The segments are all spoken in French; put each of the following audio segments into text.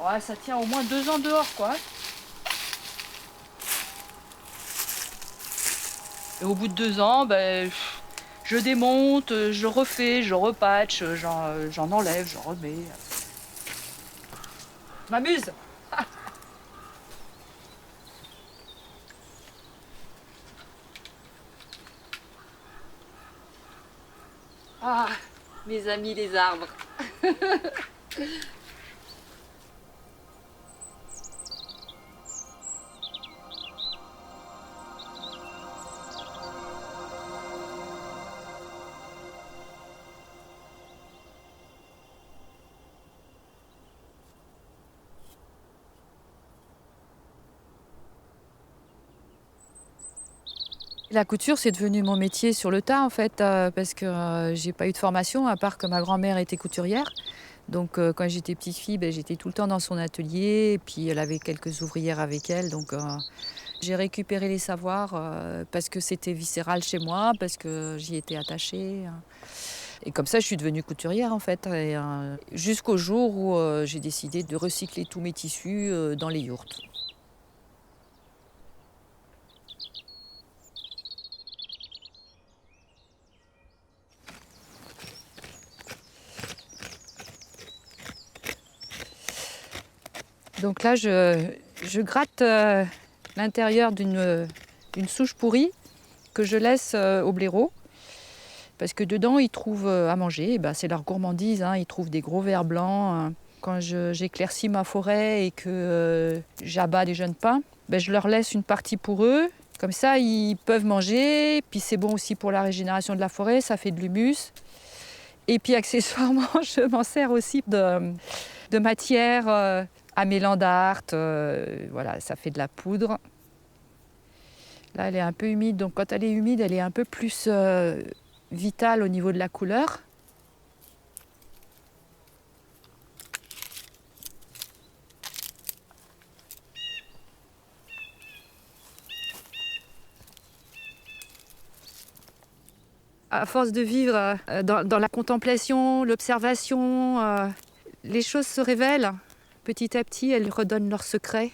Ouais, ça tient au moins 2 ans dehors, quoi. Et au bout de 2 ans, ben, je démonte, je refais, je repatch, j'en enlève, j'en remets. Je m'amuse. Ah, mes amis les arbres. La couture, c'est devenu mon métier sur le tas, en fait, parce que j'ai pas eu de formation, à part que ma grand-mère était couturière. Donc, quand j'étais petite fille, ben, j'étais tout le temps dans son atelier. Et puis, elle avait quelques ouvrières avec elle. Donc, j'ai récupéré les savoirs parce que c'était viscéral chez moi, parce que j'y étais attachée. Et comme ça, je suis devenue couturière, en fait. Et, jusqu'au jour où j'ai décidé de recycler tous mes tissus dans les yourtes. Donc là, je gratte l'intérieur d'une souche pourrie que je laisse au blaireau. Parce que dedans, ils trouvent à manger. Et ben, c'est leur gourmandise, hein. Ils trouvent des gros vers blancs. Quand j'éclaircis ma forêt et que j'abats les jeunes pins, ben, je leur laisse une partie pour eux. Comme ça, ils peuvent manger. Puis c'est bon aussi pour la régénération de la forêt, ça fait de l'humus. Et puis accessoirement, je m'en sers aussi de matière à mélange d'art. Voilà, ça fait de la poudre. Là, elle est un peu humide, donc quand elle est humide, elle est un peu plus vitale au niveau de la couleur. À force de vivre dans la contemplation, l'observation, les choses se révèlent. Petit à petit, elles redonnent leurs secrets.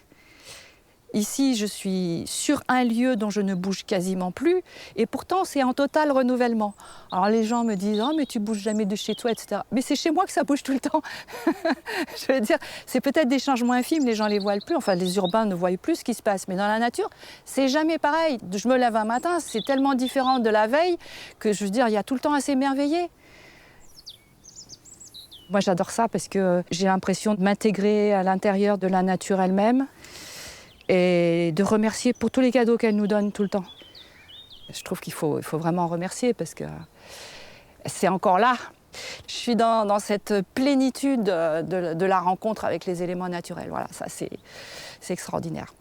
Ici, je suis sur un lieu dont je ne bouge quasiment plus, et pourtant c'est en total renouvellement. Alors les gens me disent « Oh mais tu bouges jamais de chez toi, etc. » Mais c'est chez moi que ça bouge tout le temps. Je veux dire, c'est peut-être des changements infimes, les gens les voient plus, enfin les urbains ne voient plus ce qui se passe, mais dans la nature, c'est jamais pareil. Je me lève un matin, c'est tellement différent de la veille que je veux dire, il y a tout le temps à s'émerveiller. Moi j'adore ça parce que j'ai l'impression de m'intégrer à l'intérieur de la nature elle-même et de remercier pour tous les cadeaux qu'elle nous donne tout le temps. Je trouve qu'il faut vraiment remercier parce que c'est encore là. Je suis dans cette plénitude de la rencontre avec les éléments naturels. Voilà, ça c'est extraordinaire.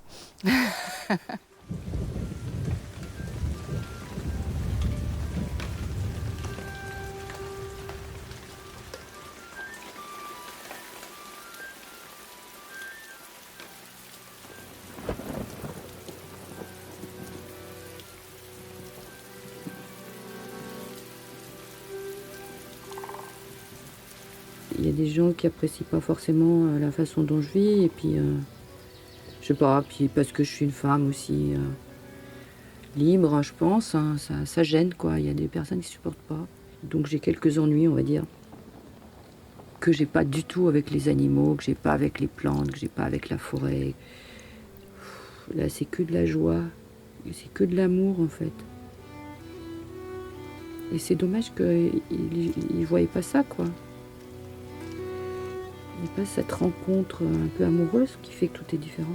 Il y a des gens qui apprécient pas forcément la façon dont je vis, et puis je sais pas, puis parce que je suis une femme aussi libre, je pense, hein, ça gêne quoi. Il y a des personnes qui supportent pas. Donc j'ai quelques ennuis, on va dire, que j'ai pas du tout avec les animaux, que j'ai pas avec les plantes, que j'ai pas avec la forêt. Là, c'est que de la joie, c'est que de l'amour en fait. Et c'est dommage qu'ils ne voient pas ça, quoi. Il n'y a pas cette rencontre un peu amoureuse qui fait que tout est différent.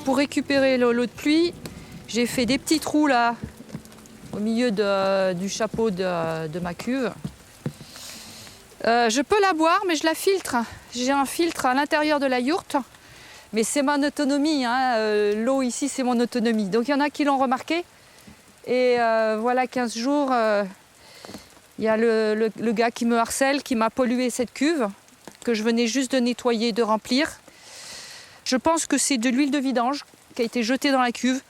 pour récupérer l'eau de pluie, j'ai fait des petits trous là, au milieu du chapeau de ma cuve. Je peux la boire, mais je la filtre. J'ai un filtre à l'intérieur de la yourte, mais c'est mon autonomie. Hein. L'eau ici, c'est mon autonomie. Donc il y en a qui l'ont remarqué. Et voilà 15 jours, il y a le gars qui me harcèle, qui m'a pollué cette cuve, que je venais juste de nettoyer, de remplir. Je pense que c'est de l'huile de vidange qui a été jetée dans la cuve.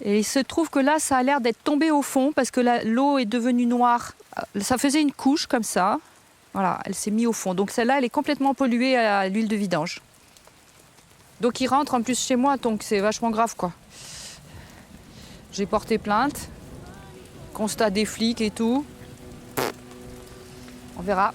Et il se trouve que là, ça a l'air d'être tombé au fond parce que l'eau est devenue noire. Ça faisait une couche comme ça. Voilà, elle s'est mise au fond. Donc celle-là, elle est complètement polluée à l'huile de vidange. Donc il rentre en plus chez moi, donc c'est vachement grave quoi. J'ai porté plainte, constat des flics et tout. On verra.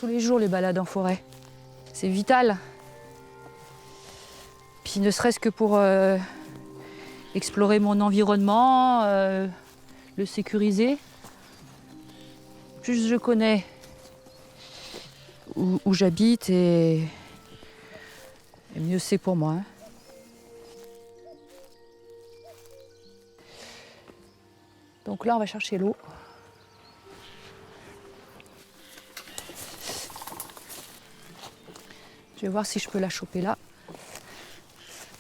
Tous les jours les balades en forêt, c'est vital. Puis ne serait-ce que pour explorer mon environnement, le sécuriser. Plus je connais où j'habite et mieux c'est pour moi. Donc là on va chercher l'eau. Je vais voir si je peux la choper là.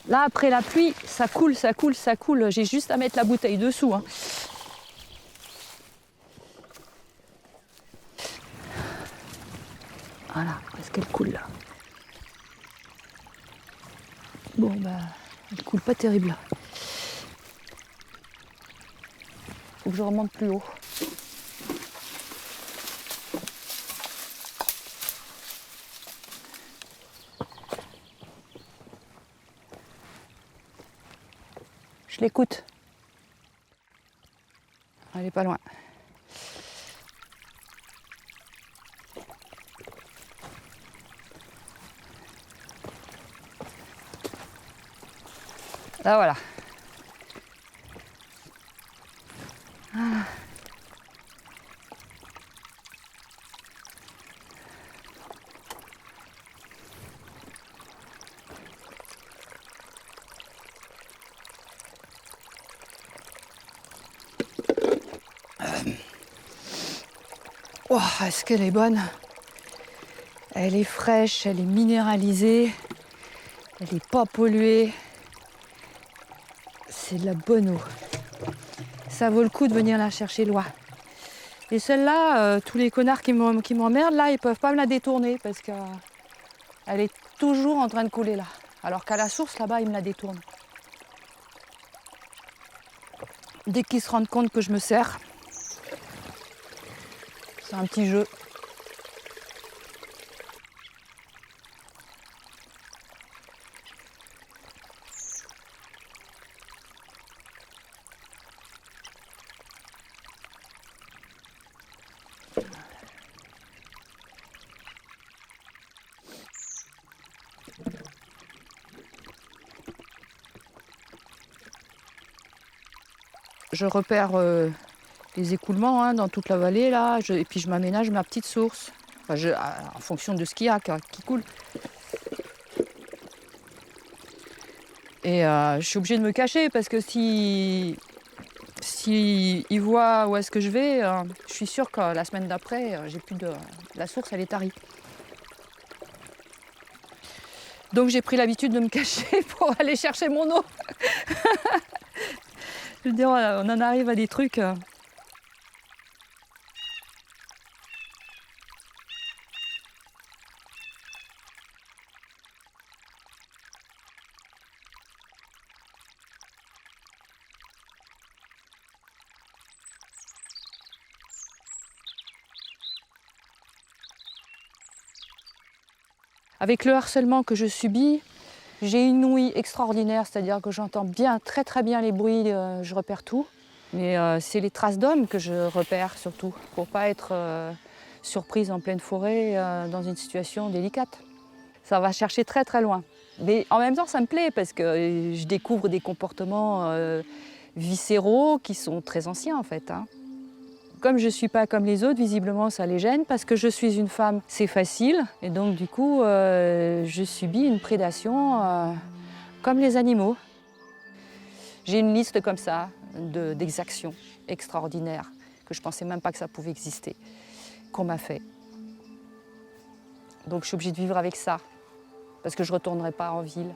Là, après la pluie, ça coule, ça coule, ça coule. J'ai juste à mettre la bouteille dessous. Hein. Voilà, est-ce qu'elle coule là? Bon, bah, elle coule pas terrible. Faut que je remonte plus haut. Je l'écoute. Elle est pas loin. Là voilà. Oh, est-ce qu'elle est bonne? Elle est fraîche, elle est minéralisée, elle n'est pas polluée. C'est de la bonne eau. Ça vaut le coup de venir la chercher loin. Et celle-là, tous les connards qui m'emmerdent, là, ils peuvent pas me la détourner parce qu'elle est toujours en train de couler là. Alors qu'à la source, là-bas, ils me la détournent. Dès qu'ils se rendent compte que je me sers, c'est un petit jeu. Je repère les écoulements dans toute la vallée là, et puis je m'aménage ma petite source. Enfin, en fonction de ce qu'il y a qui coule. Et je suis obligée de me cacher parce que si ils voient où est-ce que je vais, je suis sûre que la semaine d'après, j'ai plus de la source, elle est tarie. Donc j'ai pris l'habitude de me cacher pour aller chercher mon eau. Je veux dire, on en arrive à des trucs. Avec le harcèlement que je subis, j'ai une ouïe extraordinaire, c'est-à-dire que j'entends bien, très très bien les bruits, je repère tout. Mais c'est les traces d'hommes que je repère surtout, pour ne pas être surprise en pleine forêt dans une situation délicate. Ça va chercher très très loin. Mais en même temps, ça me plaît parce que je découvre des comportements viscéraux qui sont très anciens en fait. Comme je ne suis pas comme les autres, visiblement ça les gêne parce que je suis une femme, c'est facile. Et donc du coup, je subis une prédation comme les animaux. J'ai une liste comme ça d'exactions extraordinaires que je ne pensais même pas que ça pouvait exister, qu'on m'a fait. Donc je suis obligée de vivre avec ça parce que je ne retournerai pas en ville.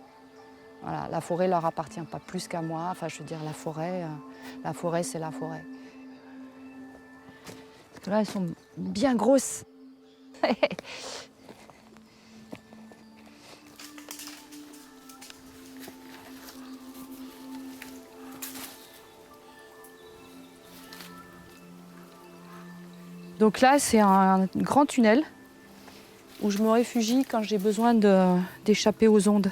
Voilà, la forêt ne leur appartient pas plus qu'à moi. Enfin, je veux dire, la forêt, c'est la forêt. Parce que là, elles sont bien grosses. Donc là, c'est un grand tunnel où je me réfugie quand j'ai besoin d'échapper aux ondes.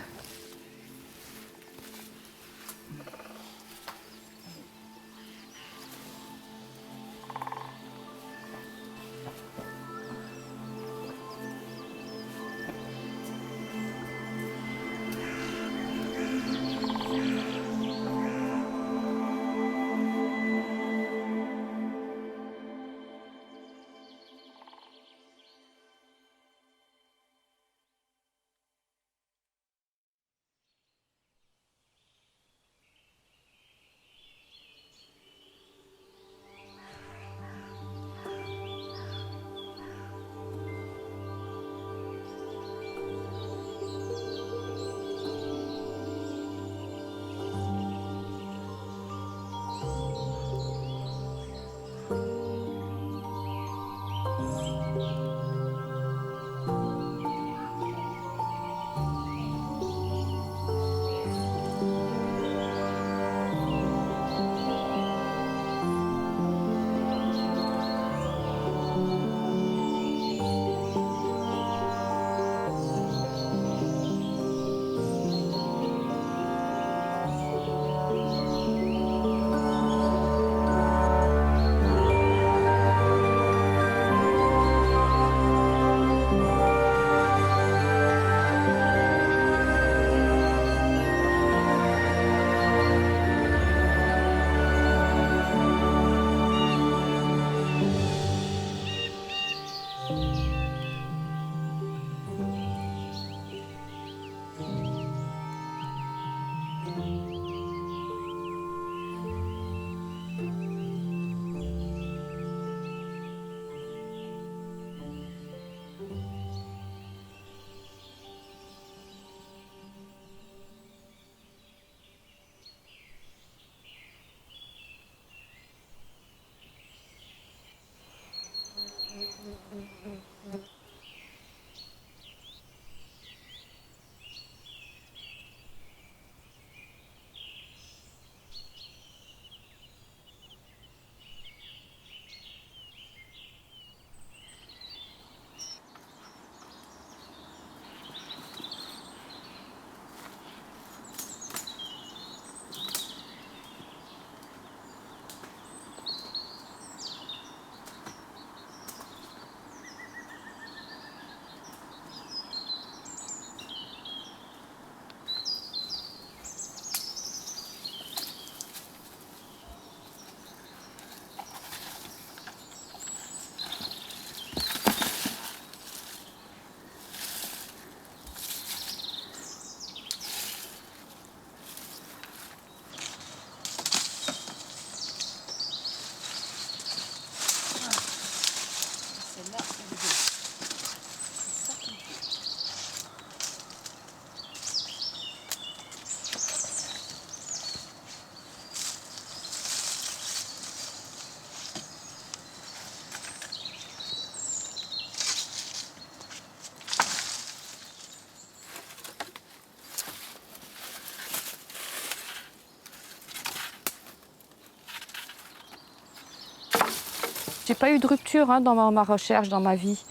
J'ai pas eu de rupture dans ma recherche, dans ma vie.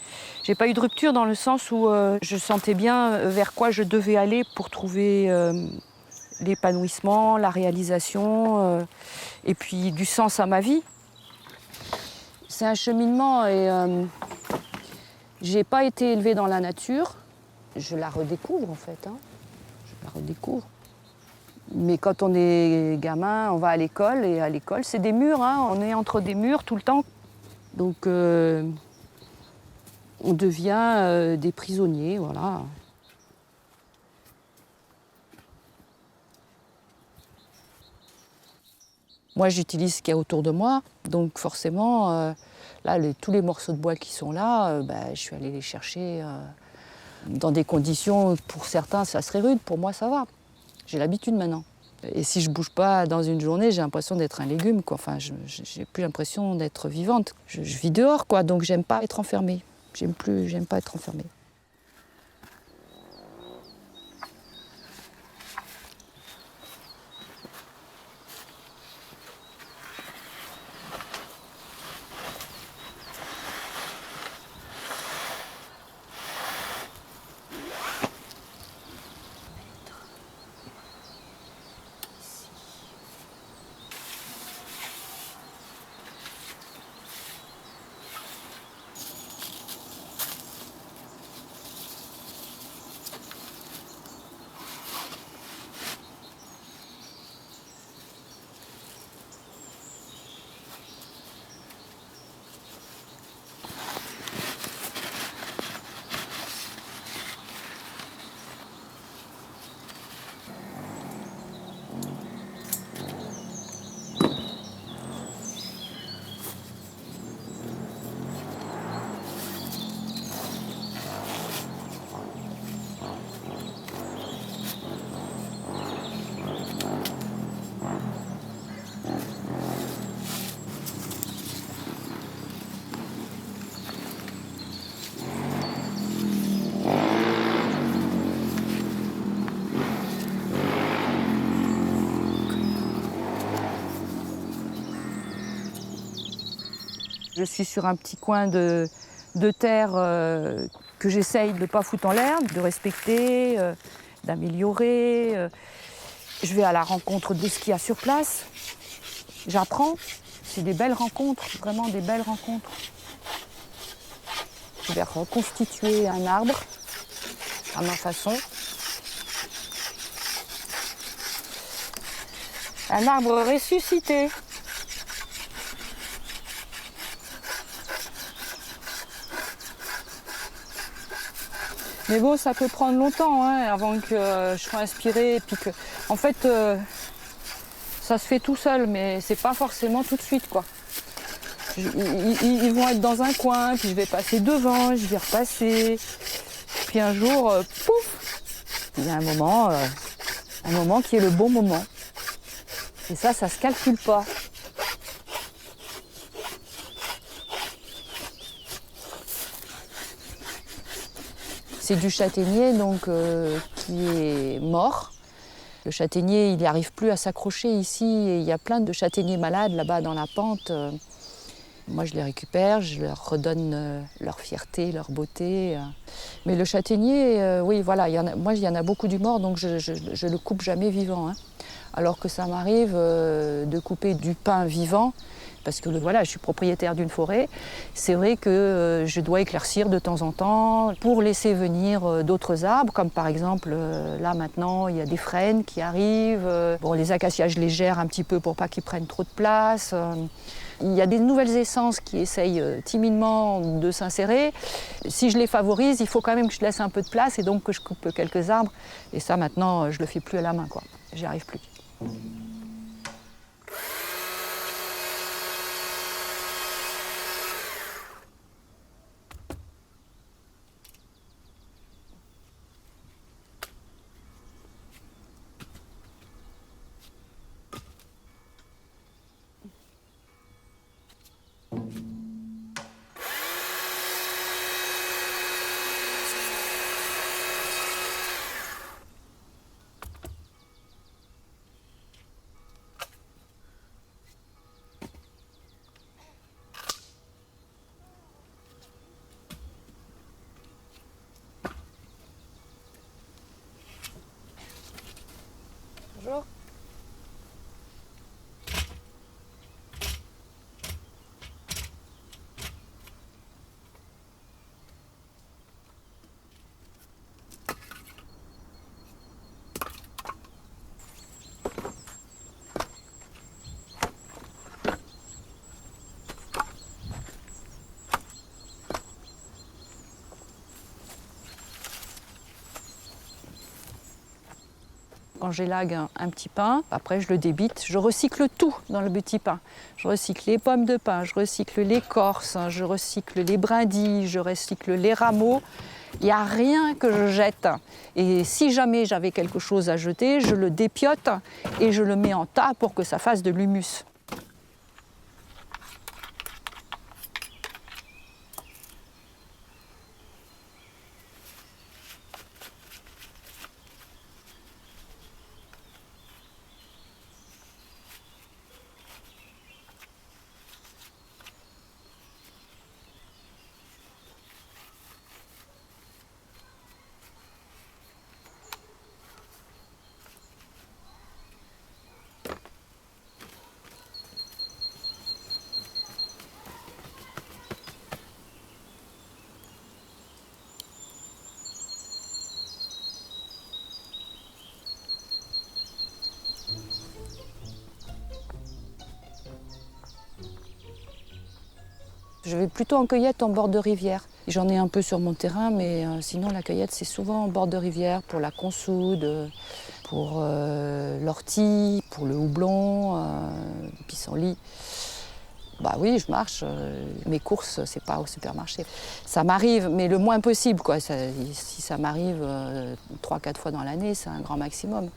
J'ai pas eu de rupture dans le sens où je sentais bien vers quoi je devais aller pour trouver l'épanouissement, la réalisation et puis du sens à ma vie. C'est un cheminement et j'ai pas été élevée dans la nature. Je la redécouvre en fait, je la redécouvre. Mais quand on est gamin, on va à l'école et à l'école c'est des murs, on est entre des murs tout le temps. Donc on devient des prisonniers, voilà. Moi, j'utilise ce qu'il y a autour de moi, donc forcément, là, tous les morceaux de bois qui sont là, je suis allée les chercher dans des conditions, pour certains, ça serait rude, pour moi, ça va. J'ai l'habitude maintenant. Et si je bouge pas dans une journée, j'ai l'impression d'être un légume, quoi. Enfin, j'ai plus l'impression d'être vivante. Je vis dehors, quoi, donc j'aime pas être enfermée. J'aime pas être enfermée. Je suis sur un petit coin de terre que j'essaye de ne pas foutre en l'air, de respecter, d'améliorer. Je vais à la rencontre de ce qu'il y a sur place. J'apprends. C'est des belles rencontres, vraiment des belles rencontres. Je vais reconstituer un arbre à ma façon. Un arbre ressuscité. Mais bon, ça peut prendre longtemps avant que je sois inspirée. Et puis que, en fait, ça se fait tout seul, mais c'est pas forcément tout de suite, quoi. Ils vont être dans un coin, puis je vais passer devant, je vais repasser. Puis un jour, pouf, il y a un moment qui est le bon moment. Et ça se calcule pas. C'est du châtaignier donc, qui est mort. Le châtaignier, il n'y arrive plus à s'accrocher ici. Et il y a plein de châtaigniers malades là-bas dans la pente. Moi, je les récupère, je leur redonne leur fierté, leur beauté. Mais le châtaignier, oui, voilà, il y en a beaucoup du mort, donc je le coupe jamais vivant. Alors que ça m'arrive de couper du pin vivant. Parce que voilà, je suis propriétaire d'une forêt. C'est vrai que je dois éclaircir de temps en temps pour laisser venir d'autres arbres, comme par exemple, là maintenant, il y a des frênes qui arrivent. Bon, les acacias, je les gère un petit peu pour pas qu'ils prennent trop de place. Il y a des nouvelles essences qui essayent timidement de s'insérer. Si je les favorise, il faut quand même que je laisse un peu de place et donc que je coupe quelques arbres. Et ça, maintenant, je le fais plus à la main, quoi. J'y arrive plus. quand j'élague un petit pin, après je le débite. Je recycle tout dans le petit pain. Je recycle les pommes de pin, je recycle l'écorce, je recycle les brindilles, je recycle les rameaux. Il n'y a rien que je jette. Et si jamais j'avais quelque chose à jeter, je le dépiote et je le mets en tas pour que ça fasse de l'humus. Je vais plutôt en cueillette en bord de rivière. J'en ai un peu sur mon terrain, mais sinon la cueillette c'est souvent en bord de rivière pour la consoude, pour l'ortie, pour le houblon, le pissenlit. Bah oui, je marche. Mes courses, c'est pas au supermarché. Ça m'arrive, mais le moins possible, quoi. Si ça m'arrive 3-4 fois dans l'année, c'est un grand maximum.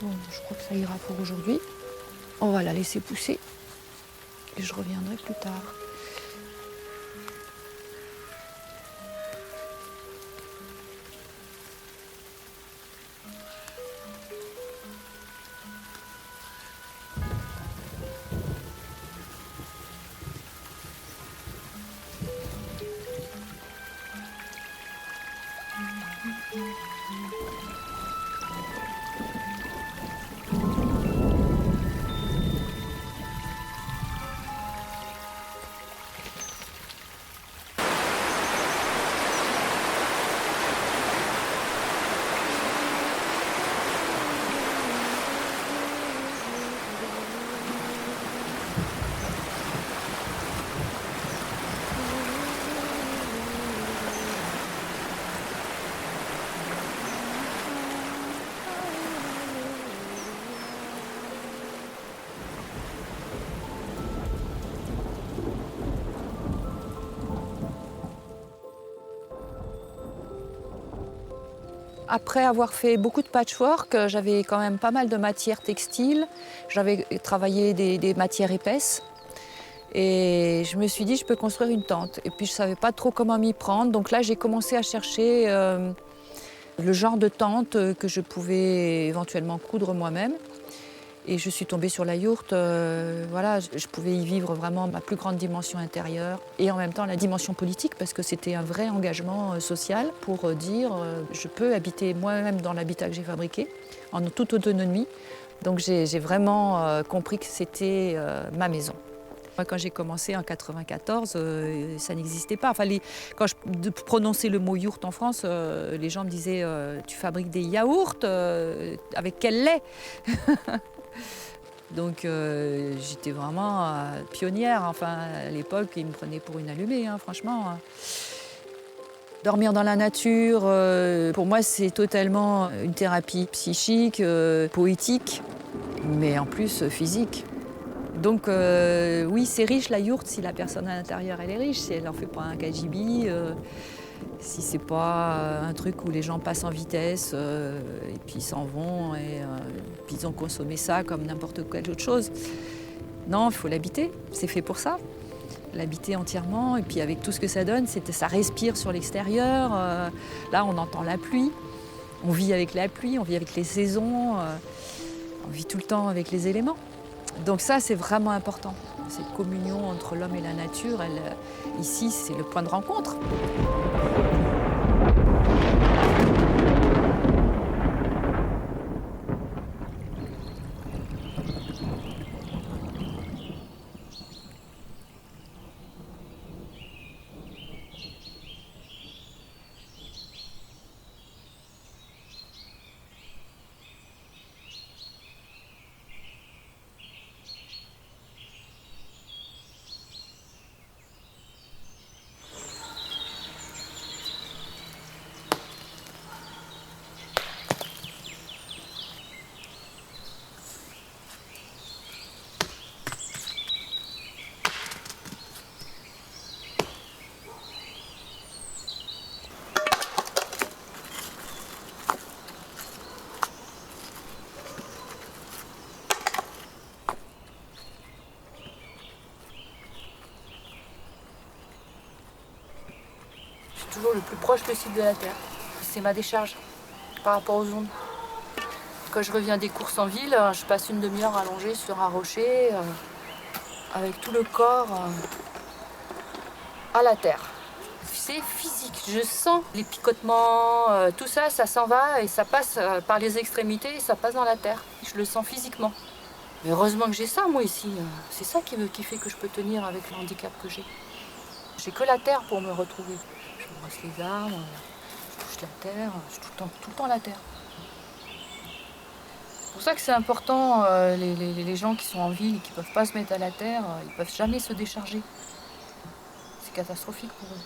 Bon, je crois que ça ira pour aujourd'hui. On va la laisser pousser et je reviendrai plus tard. Après avoir fait beaucoup de patchwork, j'avais quand même pas mal de matières textiles. J'avais travaillé des matières épaisses. Et je me suis dit, je peux construire une tente. Et puis je ne savais pas trop comment m'y prendre. Donc là, j'ai commencé à chercher le genre de tente que je pouvais éventuellement coudre moi-même. Et je suis tombée sur la yourte. Voilà, je pouvais y vivre vraiment ma plus grande dimension intérieure et en même temps la dimension politique parce que c'était un vrai engagement social pour dire je peux habiter moi-même dans l'habitat que j'ai fabriqué en toute autonomie. Donc j'ai vraiment compris que c'était ma maison. Moi, quand j'ai commencé en 1994, ça n'existait pas. Enfin, quand je prononçais le mot yourte en France, les gens me disaient tu fabriques des yaourts avec quel lait? Donc j'étais vraiment pionnière. Enfin, à l'époque, ils me prenaient pour une allumée, hein, franchement. Dormir dans la nature, pour moi, c'est totalement une thérapie psychique, poétique, mais en plus physique. Donc oui, c'est riche la yourte si la personne à l'intérieur elle est riche, si elle n'en fait pas un cagibi, si c'est pas un truc où les gens passent en vitesse et puis s'en vont et puis ils ont consommé ça comme n'importe quelle autre chose. Non, il faut l'habiter, c'est fait pour ça. L'habiter entièrement et puis avec tout ce que ça donne, ça respire sur l'extérieur. Là, on entend la pluie, on vit avec la pluie, on vit avec les saisons, on vit tout le temps avec les éléments. Donc ça, c'est vraiment important. Cette communion entre l'homme et la nature, ici, c'est le point de rencontre. Toujours le plus proche possible de la terre. C'est ma décharge par rapport aux ondes. Quand je reviens des courses en ville, je passe une demi-heure allongée sur un rocher avec tout le corps à la terre. C'est physique, je sens les picotements, tout ça, ça s'en va et ça passe par les extrémités et ça passe dans la terre. Je le sens physiquement. Mais heureusement que j'ai ça moi ici. C'est ça qui fait que je peux tenir avec le handicap que j'ai. J'ai que la terre pour me retrouver. Je brosse les arbres, je touche la terre, je touche tout le temps la terre. C'est pour ça que c'est important, les gens qui sont en ville et qui ne peuvent pas se mettre à la terre, ils ne peuvent jamais se décharger. C'est catastrophique pour eux.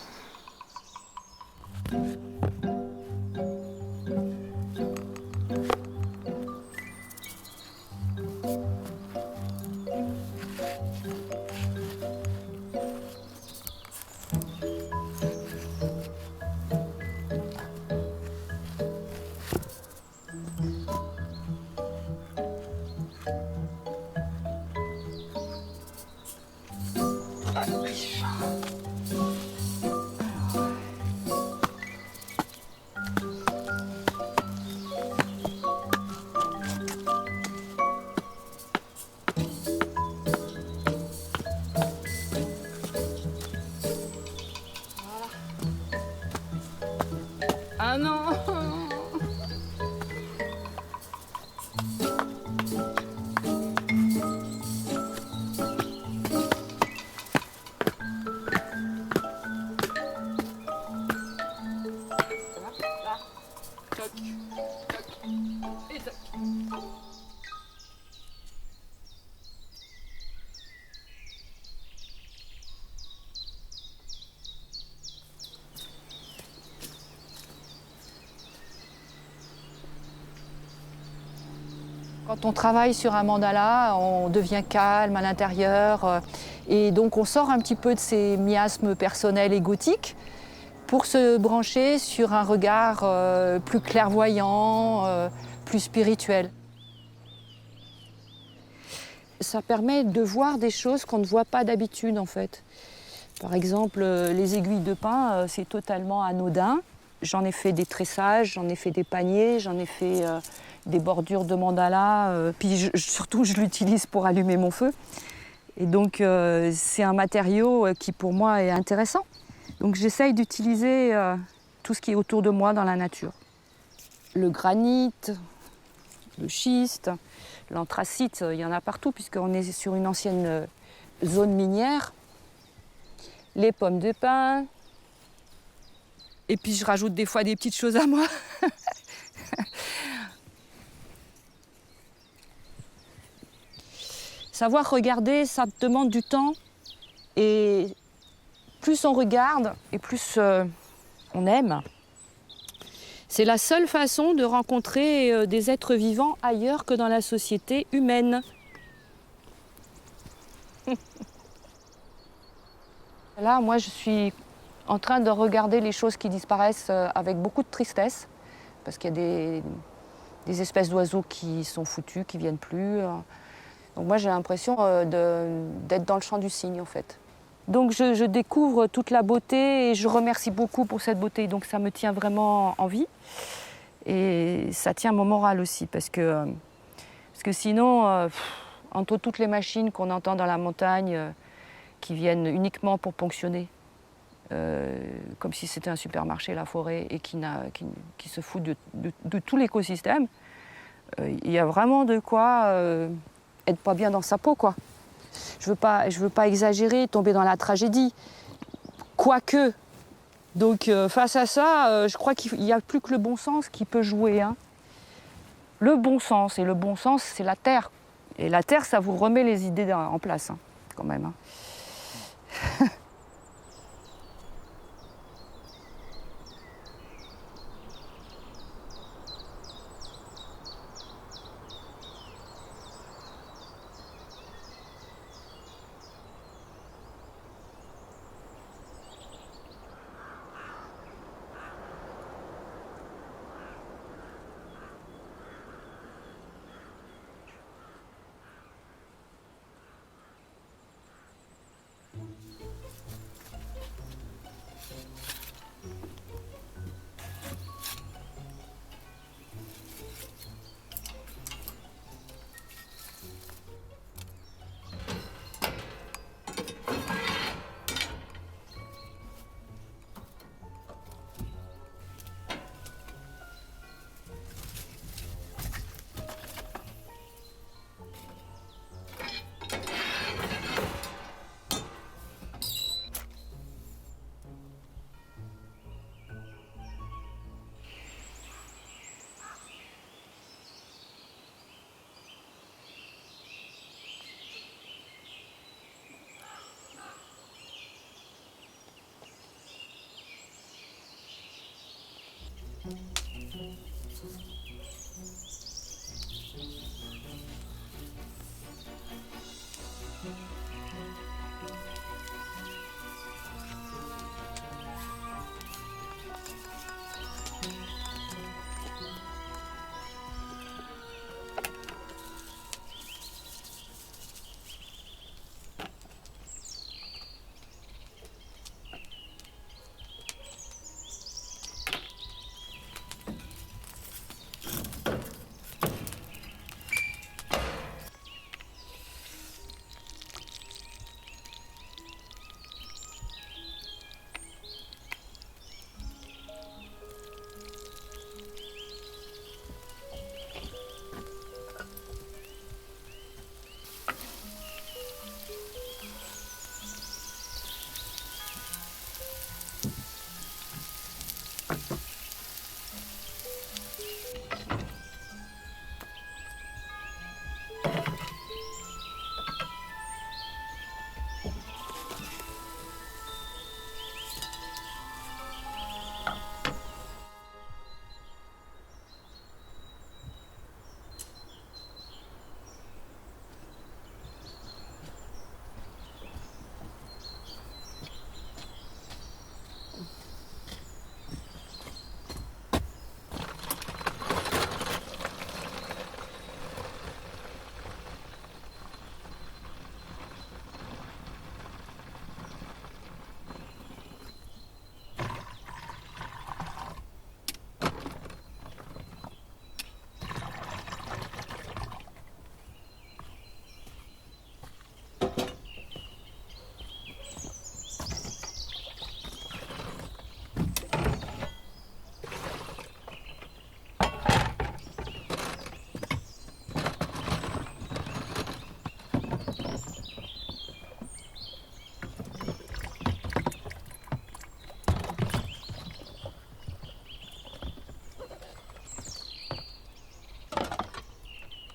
Ah non! Toc, toc, et toc. Quand on travaille sur un mandala, on devient calme à l'intérieur et donc on sort un petit peu de ces miasmes personnels et gothiques pour se brancher sur un regard plus clairvoyant, plus spirituel. Ça permet de voir des choses qu'on ne voit pas d'habitude en fait. Par exemple, les aiguilles de pin, c'est totalement anodin. J'en ai fait des tressages, j'en ai fait des paniers, j'en ai fait des bordures de mandala. Puis surtout, je l'utilise pour allumer mon feu. Et donc, c'est un matériau qui pour moi est intéressant. Donc j'essaye d'utiliser tout ce qui est autour de moi dans la nature. Le granit, le schiste, l'anthracite, il y en a partout puisqu'on est sur une ancienne zone minière. Les pommes de pin. Et puis je rajoute des fois des petites choses à moi. Savoir regarder, ça demande du temps. Et plus on regarde et plus on aime. C'est la seule façon de rencontrer des êtres vivants ailleurs que dans la société humaine. Là, moi, je suis en train de regarder les choses qui disparaissent avec beaucoup de tristesse, parce qu'il y a des espèces d'oiseaux qui sont foutus, qui ne viennent plus. Donc moi, j'ai l'impression d'être dans le champ du cygne, en fait. Donc je découvre toute la beauté et je remercie beaucoup pour cette beauté. Donc ça me tient vraiment en vie. Et ça tient mon moral aussi, parce que sinon, entre toutes les machines qu'on entend dans la montagne, qui viennent uniquement pour ponctionner, comme si c'était un supermarché, la forêt, et qui se fout de tout l'écosystème, il y a vraiment de quoi être pas bien dans sa peau, quoi. Je veux pas exagérer, tomber dans la tragédie, quoique. Donc face à ça, je crois qu'il n'y a plus que le bon sens qui peut jouer, hein. Le bon sens, et le bon sens, c'est la terre. Et la terre, ça vous remet les idées en place, hein, quand même, hein.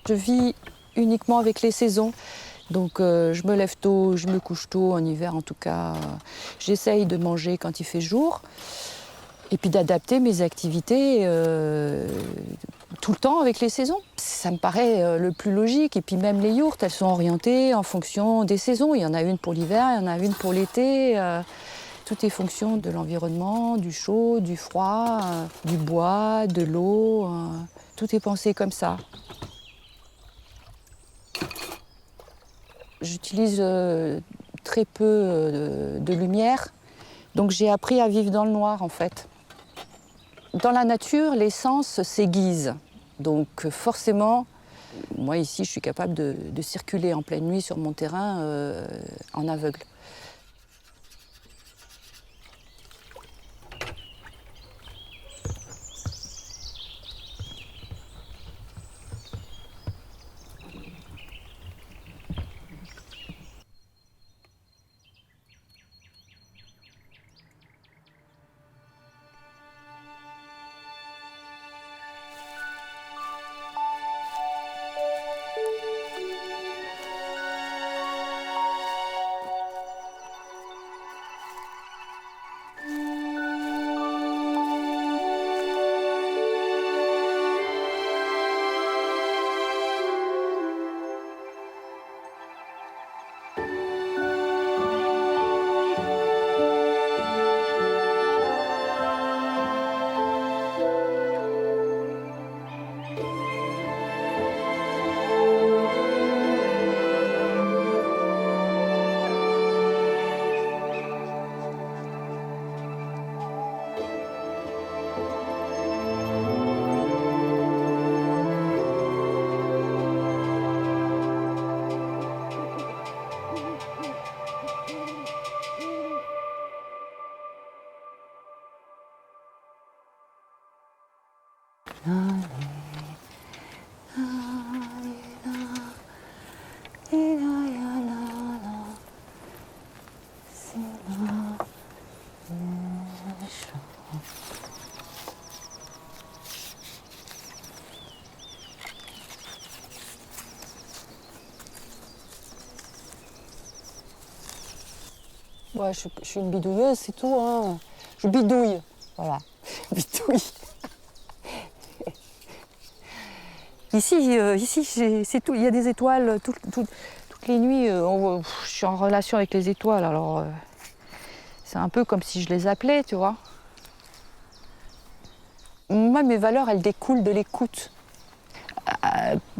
Je vis uniquement avec les saisons. Donc je me lève tôt, je me couche tôt, en hiver en tout cas. J'essaye de manger quand il fait jour. Et puis d'adapter mes activités tout le temps avec les saisons. Ça me paraît le plus logique. Et puis même les yourtes, elles sont orientées en fonction des saisons. Il y en a une pour l'hiver, il y en a une pour l'été. Tout est fonction de l'environnement, du chaud, du froid, du bois, de l'eau. Tout est pensé comme ça. J'utilise très peu de lumière, donc j'ai appris à vivre dans le noir en fait. Dans la nature, l'essence s'aiguise, donc forcément, moi ici je suis capable de circuler en pleine nuit sur mon terrain en aveugle. Ouais, je suis une bidouilleuse, c'est tout. Hein. Je bidouille, voilà, bidouille. Ici c'est tout. Il y a des étoiles toutes les nuits. Je suis en relation avec les étoiles, alors c'est un peu comme si je les appelais, tu vois. Moi, mes valeurs, elles découlent de l'écoute.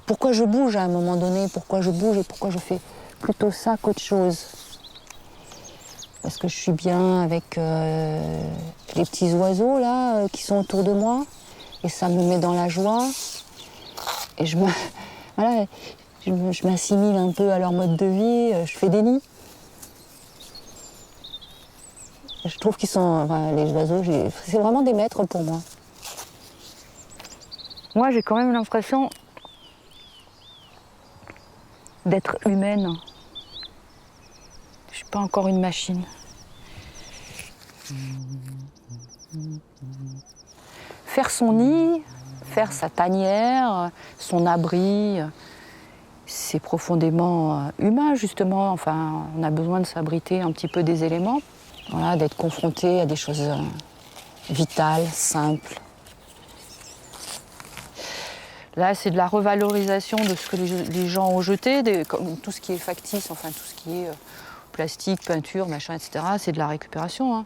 Pourquoi je bouge à un moment donné? Pourquoi je bouge et pourquoi je fais plutôt ça qu'autre chose? Parce que je suis bien avec les petits oiseaux là qui sont autour de moi et ça me met dans la joie et voilà, je m'assimile un peu à leur mode de vie, je fais des nids. Je trouve qu'ils sont, enfin, les oiseaux, c'est vraiment des maîtres pour moi. Moi j'ai quand même l'impression d'être humaine. Je suis pas encore une machine. Faire son nid, faire sa tanière, son abri, c'est profondément humain justement. Enfin, on a besoin de s'abriter un petit peu des éléments, voilà, d'être confronté à des choses vitales, simples. Là, c'est de la revalorisation de ce que les gens ont jeté, tout ce qui est factice, enfin tout ce qui est plastique, peinture, machin, etc. C'est de la récupération. Hein.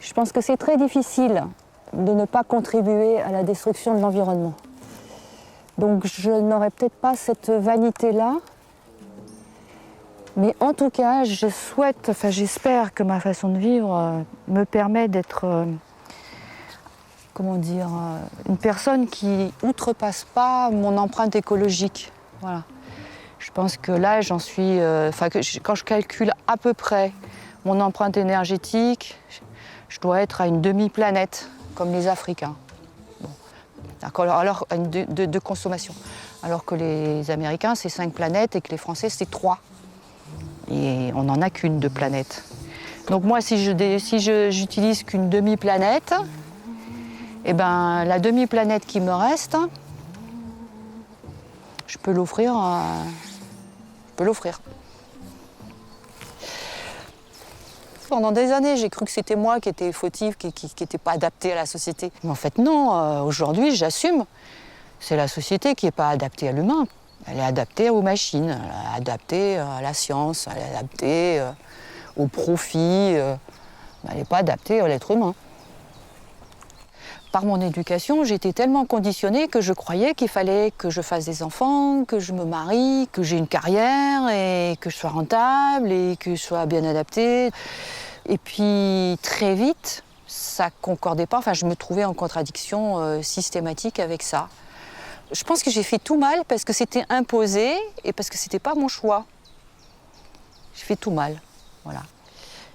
Je pense que c'est très difficile de ne pas contribuer à la destruction de l'environnement. Donc je n'aurais peut-être pas cette vanité-là, mais en tout cas, j'espère que ma façon de vivre me permet d'être, une personne qui outrepasse pas mon empreinte écologique. Voilà. Je pense que là, j'en suis, quand je calcule à peu près mon empreinte énergétique, je dois être à une demi-planète, comme les Africains. Bon. Alors, de consommation. Alors que les Américains, c'est 5 planètes et que les Français, c'est 3. Et on n'en a qu'une de planète. Donc moi, si j'utilise qu'une demi-planète, eh ben, la demi-planète qui me reste, je peux l'offrir. Pendant des années, j'ai cru que c'était moi qui étais fautive, qui n'était pas adaptée à la société. Mais en fait, non. Aujourd'hui, j'assume. C'est la société qui n'est pas adaptée à l'humain. Elle est adaptée aux machines, elle est adaptée à la science, elle est adaptée au profit. Elle n'est pas adaptée à l'être humain. Par mon éducation, j'étais tellement conditionnée que je croyais qu'il fallait que je fasse des enfants, que je me marie, que j'ai une carrière et que je sois rentable et que je sois bien adaptée. Et puis très vite, ça concordait pas. Enfin, je me trouvais en contradiction systématique avec ça. Je pense que j'ai fait tout mal parce que c'était imposé et parce que c'était pas mon choix. J'ai fait tout mal, voilà.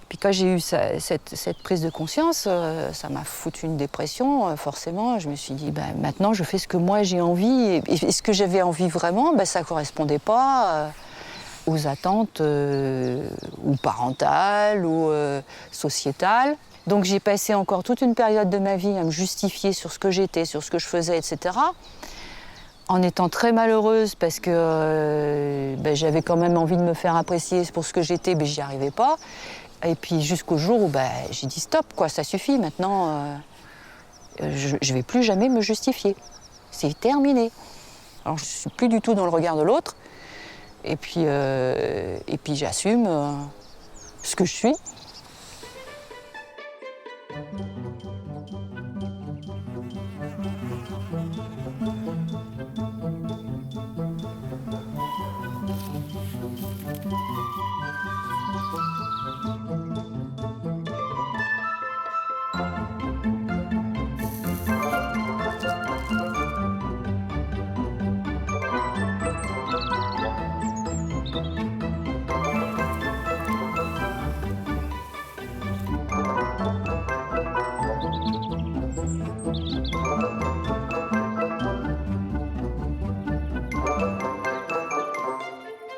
Puis quand j'ai eu cette prise de conscience, ça m'a foutu une dépression. Forcément, je me suis dit, ben, maintenant je fais ce que moi j'ai envie. Et ce que j'avais envie vraiment, ben, ça ne correspondait pas aux attentes ou parentales ou sociétales. Donc j'ai passé encore toute une période de ma vie à me justifier sur ce que j'étais, sur ce que je faisais, etc. En étant très malheureuse parce que ben, j'avais quand même envie de me faire apprécier pour ce que j'étais, mais j'y arrivais pas. Et puis jusqu'au jour où ben, j'ai dit stop, quoi, ça suffit, maintenant je ne vais plus jamais me justifier. C'est terminé. Alors je ne suis plus du tout dans le regard de l'autre. Et puis j'assume ce que je suis.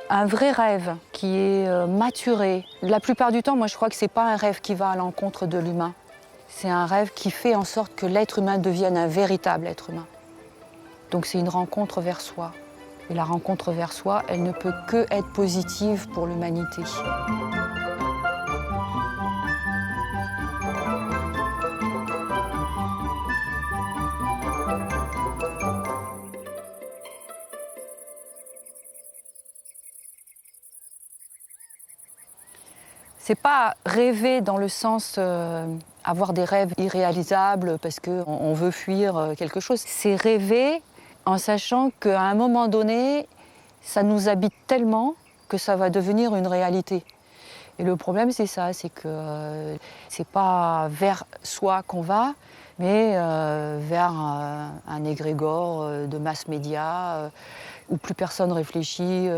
Un vrai rêve qui est maturé. La plupart du temps, moi je crois que ce n'est pas un rêve qui va à l'encontre de l'humain. C'est un rêve qui fait en sorte que l'être humain devienne un véritable être humain. Donc c'est une rencontre vers soi. Et la rencontre vers soi, elle ne peut que être positive pour l'humanité. C'est pas rêver dans le sens avoir des rêves irréalisables parce qu'on veut fuir quelque chose. C'est rêver en sachant qu'à un moment donné, ça nous habite tellement que ça va devenir une réalité. Et le problème, c'est ça, c'est que c'est pas vers soi qu'on va, mais vers un égrégore de mass média où plus personne réfléchit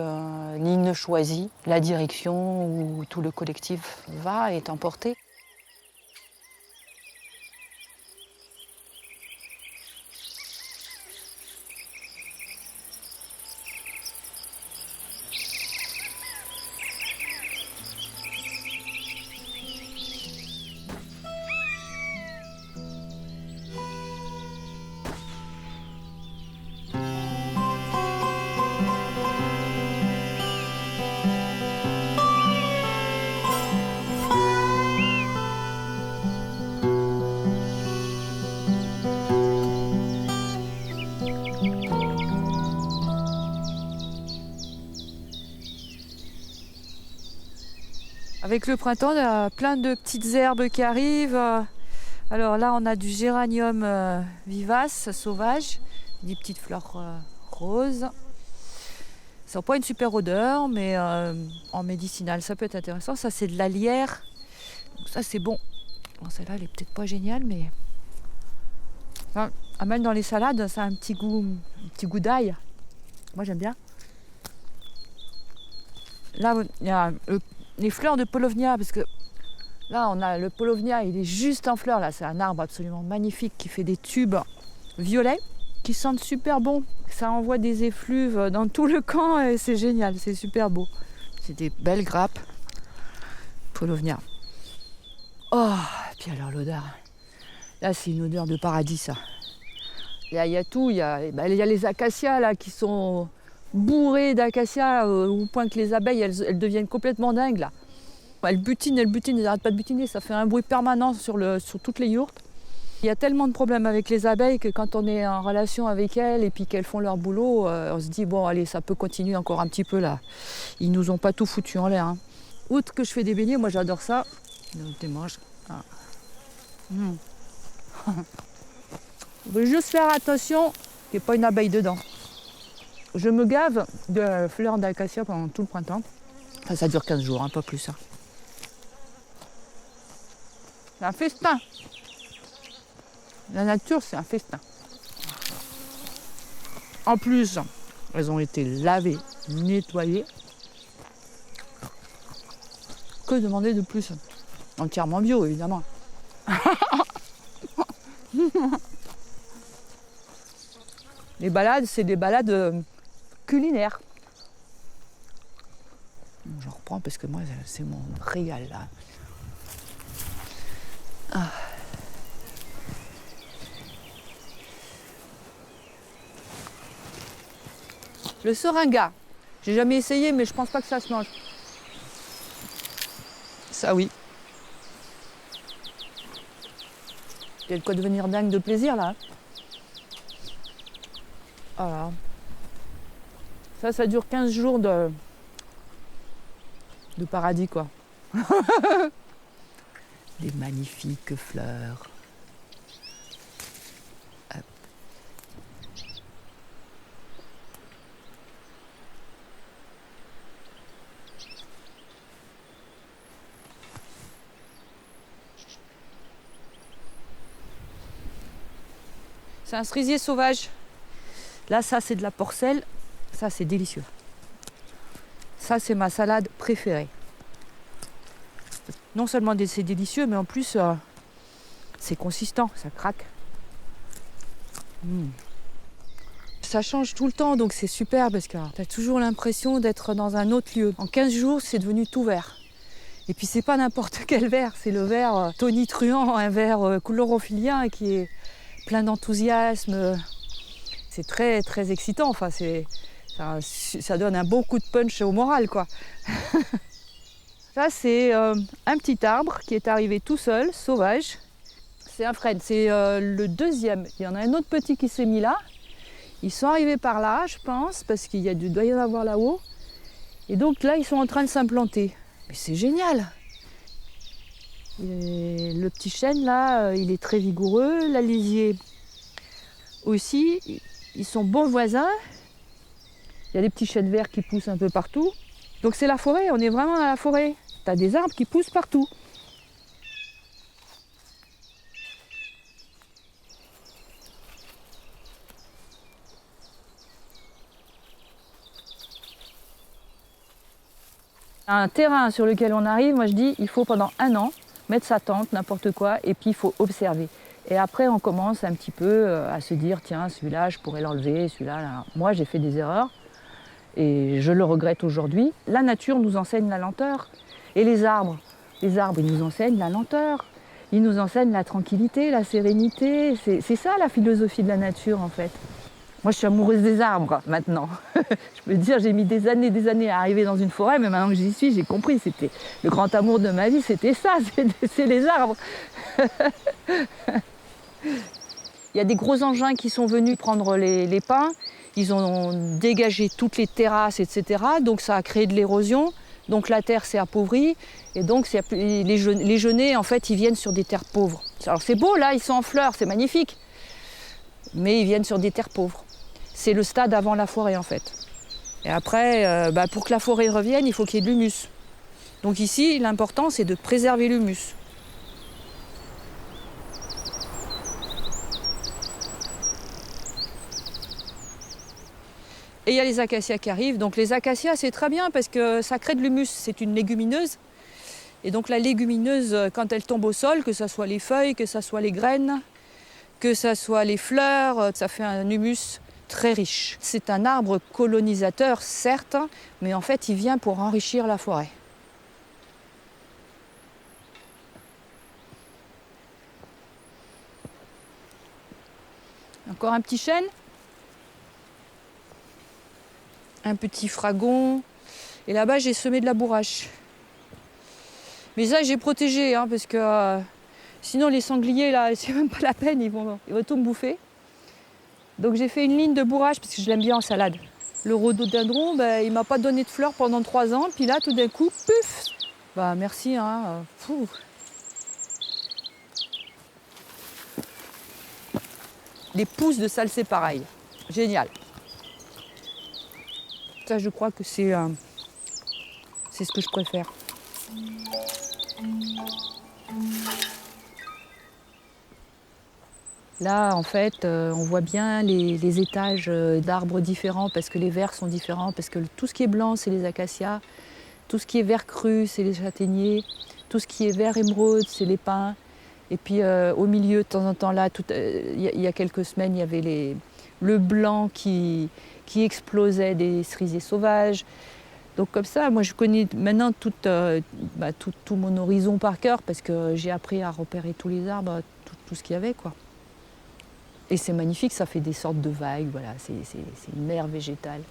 ni ne choisit la direction où tout le collectif va et est emporté. Avec le printemps, il y a plein de petites herbes qui arrivent. Alors là, on a du géranium vivace, sauvage, des petites fleurs roses. Ça n'a pas une super odeur, mais en médicinal, ça peut être intéressant. Ça, c'est de la lierre. Donc ça, c'est bon. Bon, celle-là, elle est peut-être pas géniale, mais... Enfin, à mettre dans les salades, ça a un petit goût d'ail. Moi, j'aime bien. Là, il y a les fleurs de Paulownia, parce que là, on a le Paulownia, il est juste en fleurs. Là, c'est un arbre absolument magnifique qui fait des tubes violets qui sentent super bon. Ça envoie des effluves dans tout le camp et c'est génial, c'est super beau. C'est des belles grappes Paulownia. Oh, puis alors l'odeur. Là, c'est une odeur de paradis, ça. Il y a tout, il y a les acacias là qui sont bourrés d'acacias au point que les abeilles, elles deviennent complètement dingues là. Elles butinent, elles n'arrêtent pas de butiner, ça fait un bruit permanent sur toutes les yourtes. Il y a tellement de problèmes avec les abeilles que quand on est en relation avec elles et puis qu'elles font leur boulot, on se dit bon allez, ça peut continuer encore un petit peu là. Ils nous ont pas tout foutu en l'air. Hein. Outre que je fais des beignets, moi j'adore ça. Donc tu manges. Ah. Il faut juste faire attention qu'il n'y ait pas une abeille dedans. Je me gave de fleurs d'acacia pendant tout le printemps. Enfin, ça dure 15 jours, hein, pas plus. Hein. C'est un festin. La nature, c'est un festin. En plus, elles ont été lavées, nettoyées. Que demander de plus? Entièrement bio, évidemment. Les balades, c'est des balades culinaires. J'en reprends parce que moi, c'est mon régal, là. Ah. Le seringa, j'ai jamais essayé, mais je pense pas que ça se mange. Ça, oui. Il y a de quoi devenir dingue de plaisir, là. Voilà. Ça dure 15 jours de paradis, quoi. Des magnifiques fleurs. Hop. C'est un cerisier sauvage. Là, ça, c'est de la porcelle. Ça, c'est délicieux. Ça, c'est ma salade préférée. Non seulement c'est délicieux, mais en plus, c'est consistant, ça craque. Ça change tout le temps, donc c'est super parce que tu as toujours l'impression d'être dans un autre lieu. En 15 jours, c'est devenu tout vert. Et puis, c'est pas n'importe quel vert, c'est le vert tonitruant, un vert chlorophylien qui est plein d'enthousiasme. C'est très, très excitant. Enfin, ça donne un bon coup de punch au moral, quoi. Ça, c'est un petit arbre qui est arrivé tout seul, sauvage. C'est un frêne, c'est le deuxième. Il y en a un autre petit qui s'est mis là. Ils sont arrivés par là, je pense, parce qu'il doit y en avoir là-haut. Et donc là, ils sont en train de s'implanter. Mais c'est génial! Et le petit chêne, là, il est très vigoureux. L'alisier aussi. Ils sont bons voisins. Il y a des petits chênes verts qui poussent un peu partout. Donc c'est la forêt, on est vraiment dans la forêt. Tu as des arbres qui poussent partout. Un terrain sur lequel on arrive, moi je dis, il faut pendant 1 an mettre sa tente, n'importe quoi, et puis il faut observer. Et après, on commence un petit peu à se dire, tiens, celui-là, je pourrais l'enlever, celui-là, là. Moi, j'ai fait des erreurs et je le regrette aujourd'hui. La nature nous enseigne la lenteur. Et les arbres, ils nous enseignent la lenteur. Ils nous enseignent la tranquillité, la sérénité. C'est ça, la philosophie de la nature, en fait. Moi, je suis amoureuse des arbres, maintenant. Je peux dire, j'ai mis des années à arriver dans une forêt, mais maintenant que j'y suis, j'ai compris. C'était le grand amour de ma vie, c'était ça, c'est les arbres. Il y a des gros engins qui sont venus prendre les pins. Ils ont dégagé toutes les terrasses, etc. Donc ça a créé de l'érosion. Donc la terre s'est appauvrie. Et donc les genêts, en fait, ils viennent sur des terres pauvres. Alors c'est beau, là, ils sont en fleurs, c'est magnifique. Mais ils viennent sur des terres pauvres. C'est le stade avant la forêt, en fait. Et après, pour que la forêt revienne, il faut qu'il y ait de l'humus. Donc ici, l'important, c'est de préserver l'humus. Et il y a les acacias qui arrivent. Donc les acacias, c'est très bien parce que ça crée de l'humus. C'est une légumineuse. Et donc la légumineuse, quand elle tombe au sol, que ce soit les feuilles, que ce soit les graines, que ce soit les fleurs, ça fait un humus très riche. C'est un arbre colonisateur, certes, mais en fait, il vient pour enrichir la forêt. Encore un petit chêne. Un petit fragon. Et là-bas, j'ai semé de la bourrache. Mais ça, j'ai protégé, hein, parce que sinon, les sangliers, là, c'est même pas la peine, ils vont tout me bouffer. Donc j'ai fait une ligne de bourrache, parce que je l'aime bien en salade. Le rhododendron, il m'a pas donné de fleurs pendant 3 ans. Puis là, tout d'un coup, puf! Merci, hein. Les pousses de salsé, pareil. Génial. Ça, je crois que c'est ce que je préfère. Là, en fait, on voit bien les étages d'arbres différents parce que les verts sont différents, parce que tout ce qui est blanc, c'est les acacias, tout ce qui est vert cru, c'est les châtaigniers, tout ce qui est vert émeraude, c'est les pins. Et puis au milieu, de temps en temps, là, il y a quelques semaines, il y avait le blanc qui explosait des cerisiers sauvages. Donc comme ça, moi je connais maintenant tout mon horizon par cœur parce que j'ai appris à repérer tous les arbres, tout ce qu'il y avait, quoi. Et c'est magnifique, ça fait des sortes de vagues, voilà, c'est une mer végétale.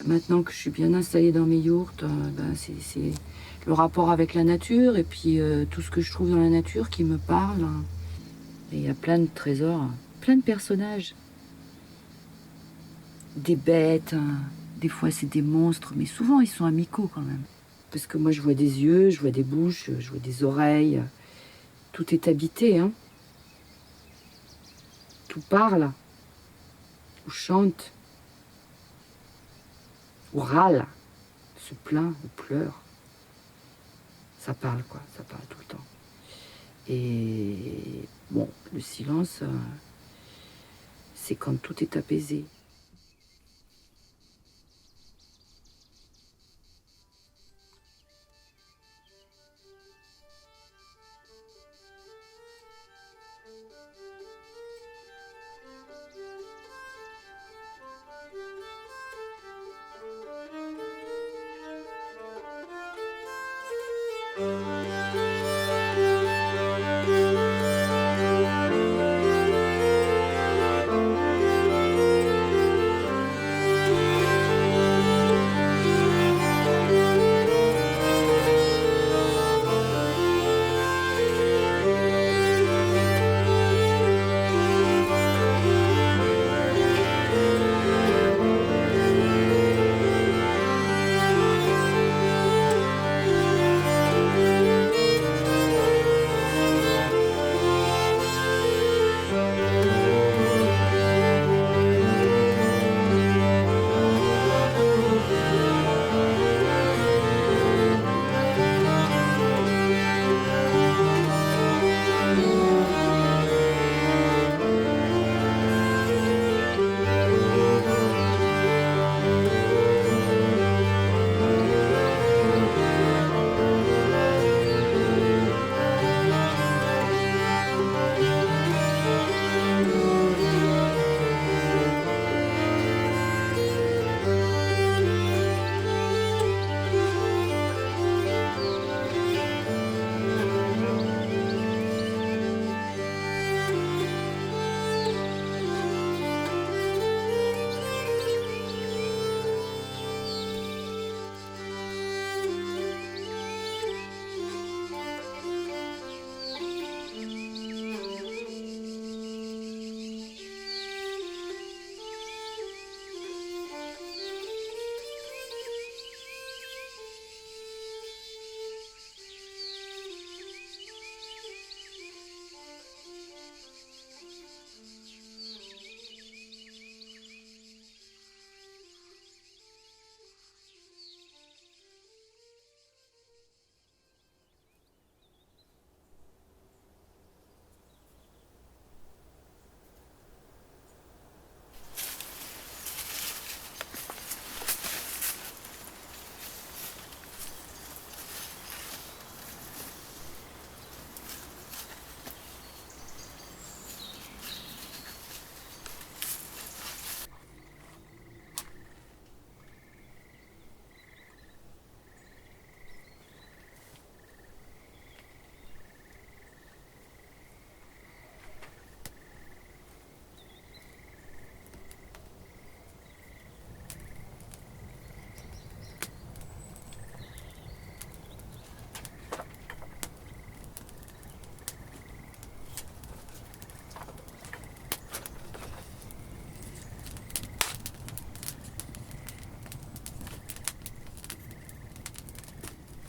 Maintenant que je suis bien installée dans mes yourtes, c'est le rapport avec la nature et puis tout ce que je trouve dans la nature qui me parle. Et il y a plein de trésors, plein de personnages. Des bêtes, des fois c'est des monstres, mais souvent ils sont amicaux quand même. Parce que moi je vois des yeux, je vois des bouches, je vois des oreilles. Tout est habité, hein. Tout parle, ou chante, ou râle, se plaint, ou pleure. Ça parle, quoi, ça parle tout le temps. Et bon, le silence, c'est quand tout est apaisé.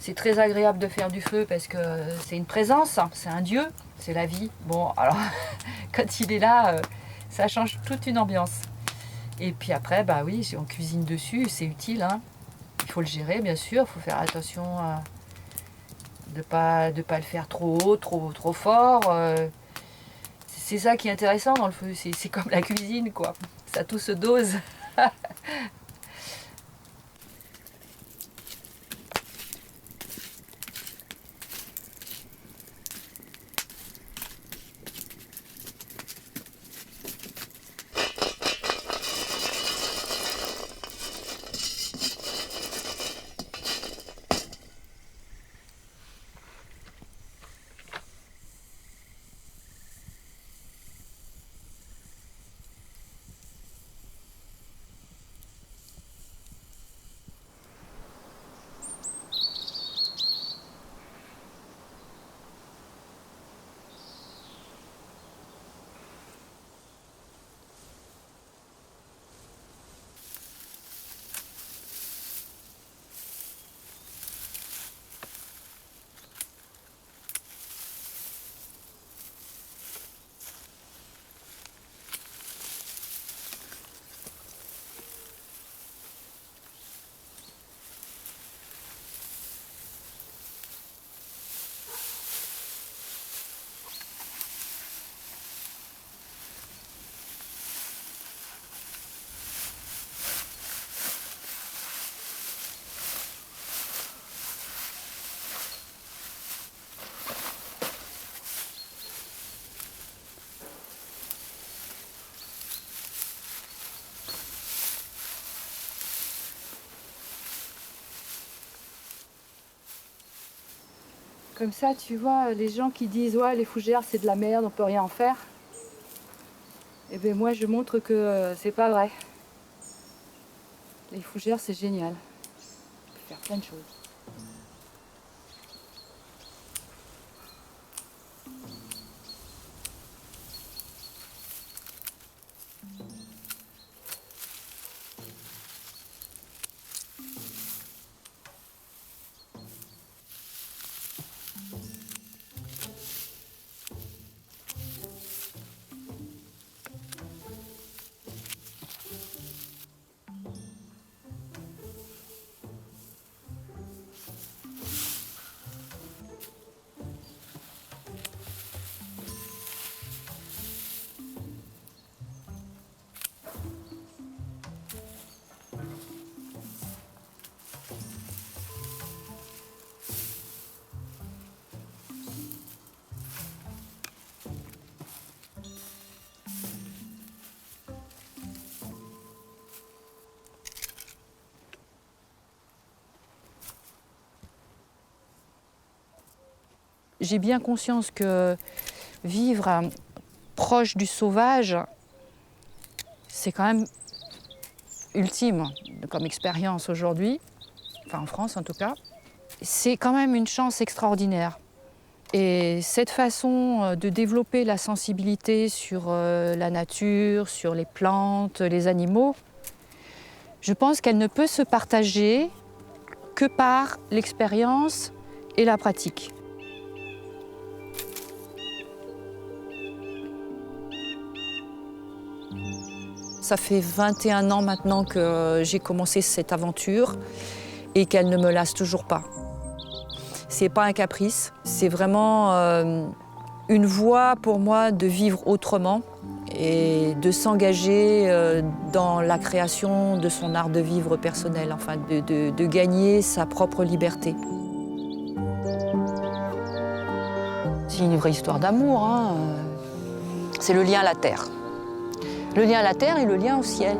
C'est très agréable de faire du feu parce que c'est une présence, hein, c'est un dieu, c'est la vie. Bon, alors quand il est là, ça change toute une ambiance. Et puis après, bah oui, si on cuisine dessus, c'est utile, hein. Il faut le gérer, bien sûr, il faut faire attention de pas le faire trop haut, trop fort. C'est ça qui est intéressant dans le feu, c'est comme la cuisine, quoi. Ça tout se dose. Comme ça, tu vois, les gens qui disent « Ouais, les fougères, c'est de la merde, on peut rien en faire », eh bien moi, je montre que c'est pas vrai. Les fougères, c'est génial. On peut faire plein de choses. J'ai bien conscience que vivre proche du sauvage, c'est quand même ultime comme expérience aujourd'hui, enfin en France en tout cas. C'est quand même une chance extraordinaire. Et cette façon de développer la sensibilité sur la nature, sur les plantes, les animaux, je pense qu'elle ne peut se partager que par l'expérience et la pratique. Ça fait 21 ans maintenant que j'ai commencé cette aventure et qu'elle ne me lasse toujours pas. C'est pas un caprice, c'est vraiment une voie pour moi de vivre autrement et de s'engager dans la création de son art de vivre personnel, enfin de gagner sa propre liberté. C'est une vraie histoire d'amour, hein. C'est le lien à la terre. Le lien à la terre et le lien au ciel.